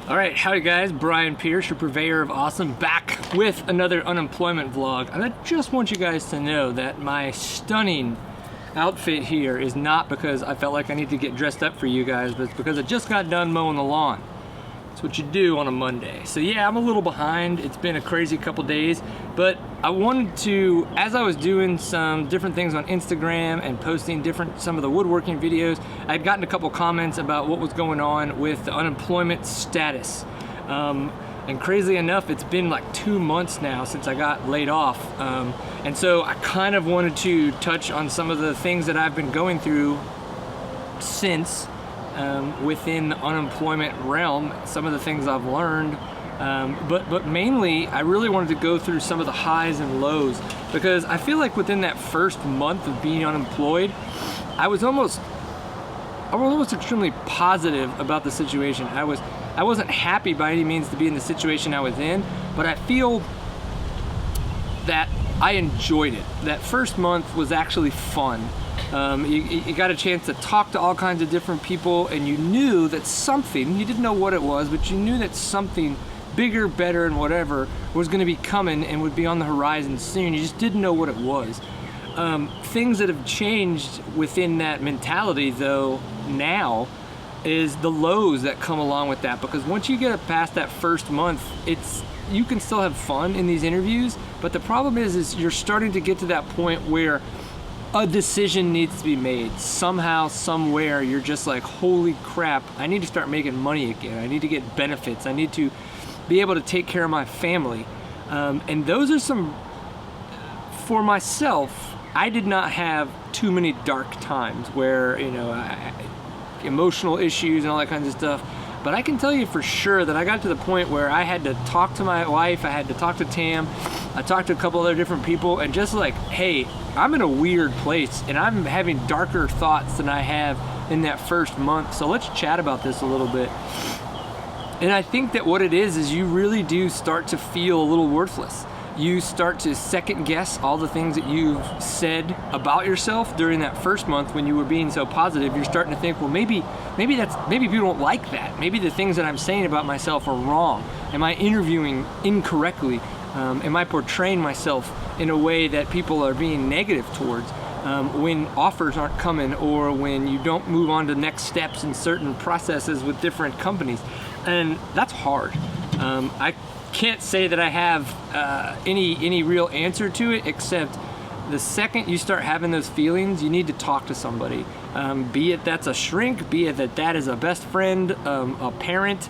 All right, howdy guys, Brian Pierce, your purveyor of awesome, back with another unemployment vlog. And I just want you guys to know that my stunning outfit here is not because I felt like I need to get dressed up for you guys, but it's because I just got done mowing the lawn. That's what you do on a Monday. So yeah, I'm a little behind. It's been a crazy couple days, but I wanted to, as I was doing some different things on Instagram and posting some of the woodworking videos, I'd gotten a couple comments about what was going on with the unemployment status. And crazy enough, it's been like 2 months now since I got laid off. And so I kind of wanted to touch on some of the things that I've been going through since within the unemployment realm, some of the things I've learned, but mainly I really wanted to go through some of the highs and lows, because I feel like within that first month of being unemployed, I was almost extremely positive about the situation. I wasn't happy by any means to be in the situation I was in, but I feel that I enjoyed it. That first month was actually fun. You got a chance to talk to all kinds of different people, and you knew that something, you didn't know what it was, but you knew that something bigger, better, and whatever was going to be coming and would be on the horizon soon. You just didn't know what it was. Things that have changed within that mentality, though, now, is the lows that come along with that, because once you get past that first month, you can still have fun in these interviews, but the problem is you're starting to get to that point where a decision needs to be made. Somehow, somewhere, you're just like, holy crap, I need to start making money again. I need to get benefits. I need to be able to take care of my family. And those are some, for myself, I did not have too many dark times where, emotional issues and all that kinds of stuff. But I can tell you for sure that I got to the point where I had to talk to my wife, I had to talk to Tam, I talked to a couple other different people, and just like, hey, I'm in a weird place and I'm having darker thoughts than I have in that first month. So let's chat about this a little bit. And I think that what it is you really do start to feel a little worthless. You start to second guess all the things that you've said about yourself during that first month when you were being so positive. You're starting to think, well, maybe people don't like that. Maybe the things that I'm saying about myself are wrong. Am I interviewing incorrectly? Am I portraying myself in a way that people are being negative towards when offers aren't coming, or when you don't move on to next steps in certain processes with different companies? And that's hard. I can't say that I have any real answer to it, except the second you start having those feelings, you need to talk to somebody. Be it that's a shrink, be it that is a best friend, a parent,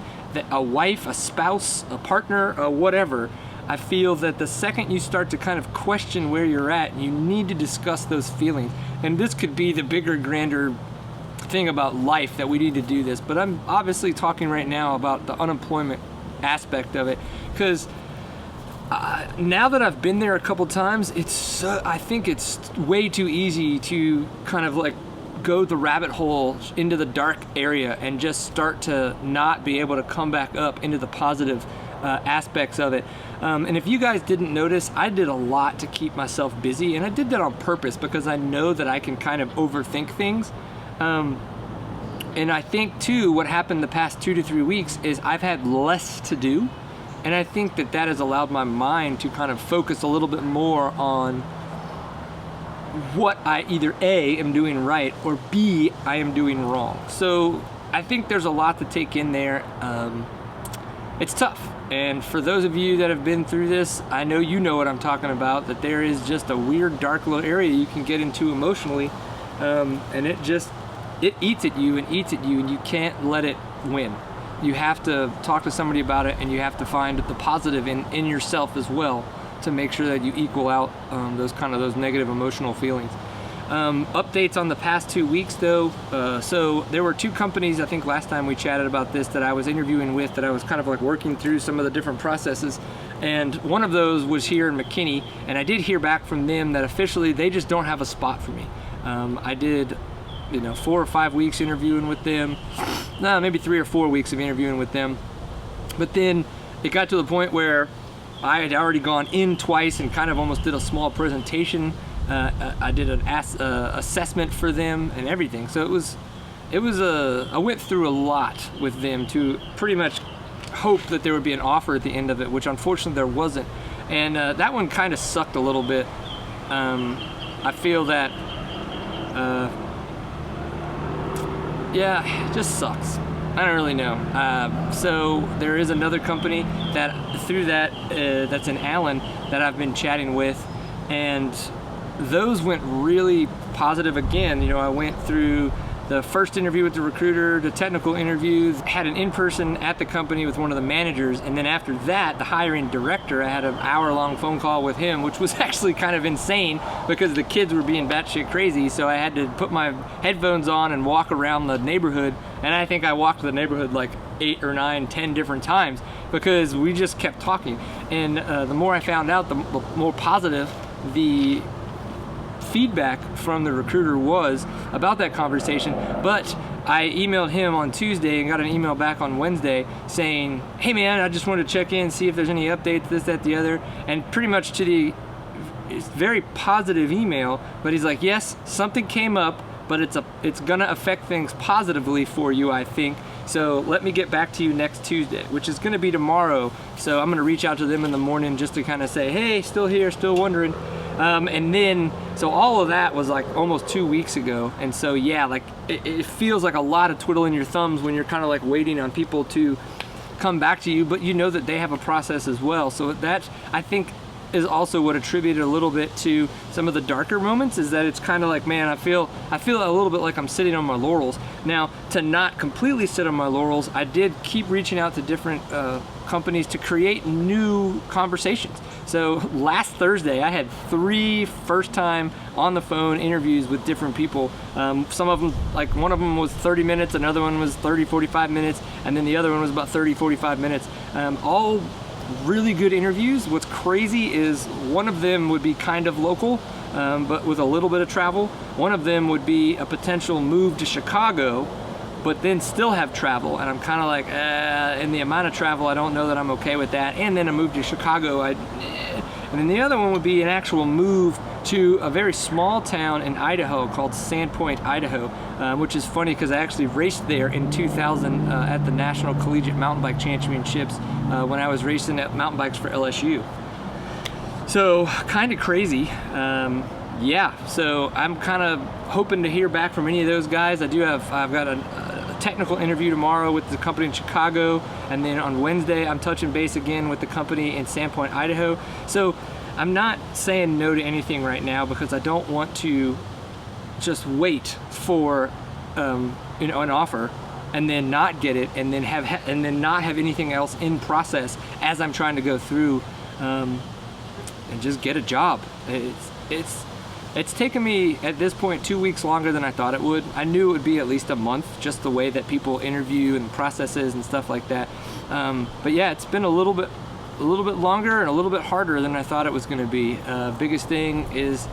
a wife, a spouse, a partner, whatever. I feel that the second you start to kind of question where you're at, you need to discuss those feelings. And this could be the bigger, grander thing about life that we need to do this. But I'm obviously talking right now about the unemployment aspect of it, because now that I've been there a couple times, I think it's way too easy to kind of like go the rabbit hole into the dark area and just start to not be able to come back up into the positive aspects of it. And if you guys didn't notice, I did a lot to keep myself busy, and I did that on purpose because I know that I can kind of overthink things. And I think too, what happened the past 2 to 3 weeks is I've had less to do, and I think that has allowed my mind to kind of focus a little bit more on what I either A, am doing right, or B, I am doing wrong. So I think there's a lot to take in there. It's tough. And for those of you that have been through this, I know you know what I'm talking about, that there is just a weird, dark little area you can get into emotionally, and it eats at you and eats at you, and you can't let it win. You have to talk to somebody about it, and you have to find the positive in yourself as well to make sure that you equal out those negative emotional feelings. Updates on the past 2 weeks though. So there were 2 companies, I think last time we chatted about this, that I was interviewing with, that I was kind of like working through some of the different processes. And one of those was here in McKinney, and I did hear back from them that officially they just don't have a spot for me. I did 4 or 5 weeks interviewing with them. No, maybe 3 or 4 weeks of interviewing with them. But then it got to the point where I had already gone in twice and kind of almost did a small presentation. I did an assessment for them and everything. So I went through a lot with them to pretty much hope that there would be an offer at the end of it, which unfortunately there wasn't. And that one kind of sucked a little bit. I feel that, yeah, it just sucks. I don't really know. So there is another company that through that that's in Allen that I've been chatting with, and those went really positive again. You know, I went through the first interview with the recruiter, the technical interviews, had an in-person at the company with one of the managers, and then after that, the hiring director, I had an hour-long phone call with him, which was actually kind of insane because the kids were being batshit crazy, so I had to put my headphones on and walk around the neighborhood, and I think I walked the neighborhood like 8 or 9, 10 different times because we just kept talking. And the more I found out, the more positive the feedback from the recruiter was about that conversation. But I emailed him on Tuesday and got an email back on Wednesday saying, hey man, I just wanted to check in, see if there's any updates, this, that, the other, and pretty much to the very positive email. But he's like, yes, something came up, but it's gonna affect things positively for you, I think. So let me get back to you next Tuesday, which is gonna be tomorrow. So I'm gonna reach out to them in the morning just to kind of say, hey, still here, still wondering. And then, so all of that was like almost 2 weeks ago. And so, yeah, like it feels like a lot of twiddling your thumbs when you're kind of like waiting on people to come back to you, but you know that they have a process as well. So that, I think, is also what attributed a little bit to some of the darker moments, is that it's kind of like, man, I feel a little bit like I'm sitting on my laurels. Now, to not completely sit on my laurels, I did keep reaching out to different companies to create new conversations. So last Thursday, I had 3 first-time on the phone interviews with different people. Some of them, like one of them was 30 minutes, another one was 30, 45 minutes, and then the other one was about 30, 45 minutes. All really good interviews. What's crazy is one of them would be kind of local, but with a little bit of travel. One of them would be a potential move to Chicago, but then still have travel. And I'm kind of like, in the amount of travel, I don't know that I'm okay with that. And then a move to Chicago, and then the other one would be an actual move to a very small town in Idaho called Sandpoint, Idaho, which is funny because I actually raced there in 2000 at the National Collegiate Mountain Bike Championships when I was racing at mountain bikes for LSU. So kind of crazy. Yeah, so I'm kind of hoping to hear back from any of those guys. I've got a technical interview tomorrow with the company in Chicago, and then on Wednesday I'm touching base again with the company in Sandpoint, Idaho. So I'm not saying no to anything right now because I don't want to just wait for an offer and then not get it, and then not have anything else in process as I'm trying to go through and just get a job. It's taken me at this point 2 weeks longer than I thought it would. I knew it would be at least a month, just the way that people interview and processes and stuff like that. But yeah, it's been a little bit longer and a little bit harder than I thought it was going to be. Biggest thing is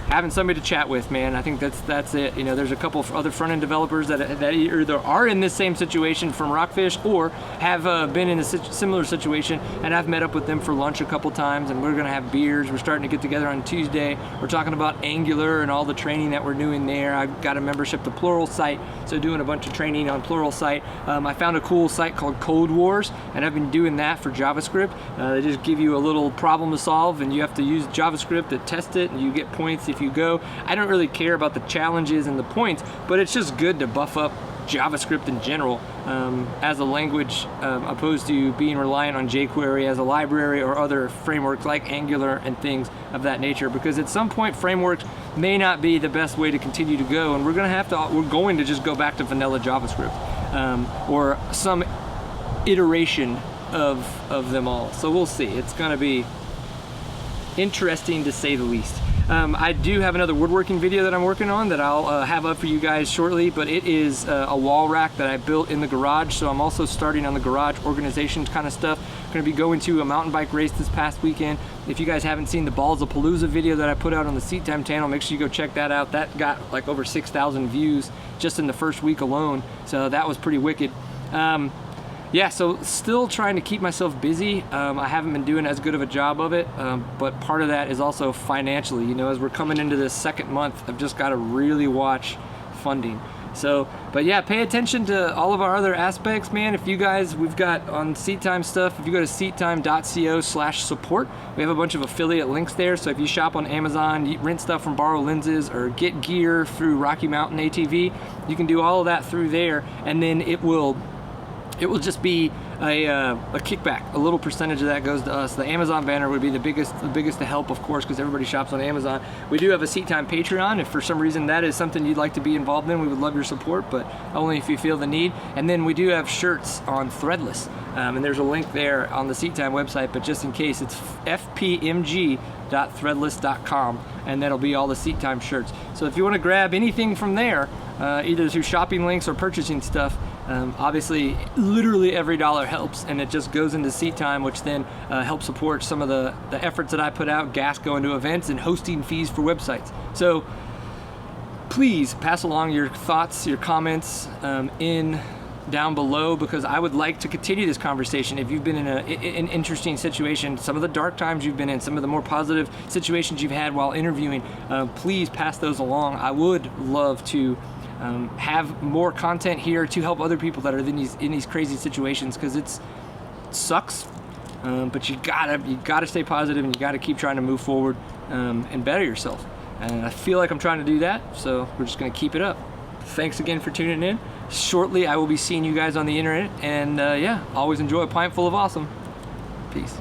having somebody to chat with, man. I think that's it. You know, there's a couple of other front-end developers that either are in this same situation from Rockfish or have been in a similar situation, and I've met up with them for lunch a couple times, and we're gonna have beers. We're starting to get together on Tuesday. We're talking about Angular and all the training that we're doing there. I've got a membership to Pluralsight, so doing a bunch of training on Pluralsight. I found a cool site called Code Wars, and I've been doing that for JavaScript. They just give you a little problem to solve, and you have to use JavaScript to test it, and you get points if you go. I don't really care about the challenges and the points, but it's just good to buff up JavaScript in general as a language, opposed to being reliant on jQuery as a library or other frameworks like Angular and things of that nature, because at some point frameworks may not be the best way to continue to go, and we're going to just go back to vanilla JavaScript or some iteration of them all. So we'll see. It's going to be interesting to say the least. I do have another woodworking video that I'm working on that I'll have up for you guys shortly, but it is a wall rack that I built in the garage, so I'm also starting on the garage organization kind of stuff. I'm going to be going to a mountain bike race this past weekend. If you guys haven't seen the Balls of Palooza video that I put out on the Seat Time channel, make sure you go check that out. That got like over 6,000 views just in the first week alone, so that was pretty wicked. Yeah, so still trying to keep myself busy. I haven't been doing as good of a job of it, but part of that is also financially. You know, as we're coming into this second month, I've just got to really watch funding. So, but yeah, pay attention to all of our other aspects, man. If you guys, we've got on Seat Time stuff, if you go to seattime.co/support, we have a bunch of affiliate links there. So if you shop on Amazon, you rent stuff from Borrow Lenses, or get gear through Rocky Mountain ATV, you can do all of that through there, and then it will just be a kickback. A little percentage of that goes to us. The Amazon banner would be the biggest to help, of course, because everybody shops on Amazon. We do have a Seat Time Patreon. If for some reason that is something you'd like to be involved in, we would love your support, but only if you feel the need. And then we do have shirts on Threadless, and there's a link there on the Seat Time website, but just in case, it's fpmg.threadless.com, and that'll be all the Seat Time shirts. So if you want to grab anything from there, either through shopping links or purchasing stuff, obviously literally every dollar helps, and it just goes into Seat Time, which then helps support some of the efforts that I put out, gas going to events and hosting fees for websites. So please pass along your thoughts, your comments down below, because I would like to continue this conversation. If you've been in an interesting situation, some of the dark times you've been in, some of the more positive situations you've had while interviewing, please pass those along. I would love to have more content here to help other people that are in these crazy situations, because it sucks, but you gotta stay positive, and you gotta keep trying to move forward and better yourself. And I feel like I'm trying to do that, so we're just gonna keep it up. Thanks again for tuning in. Shortly I will be seeing you guys on the internet, and yeah, always enjoy a pint full of awesome. Peace.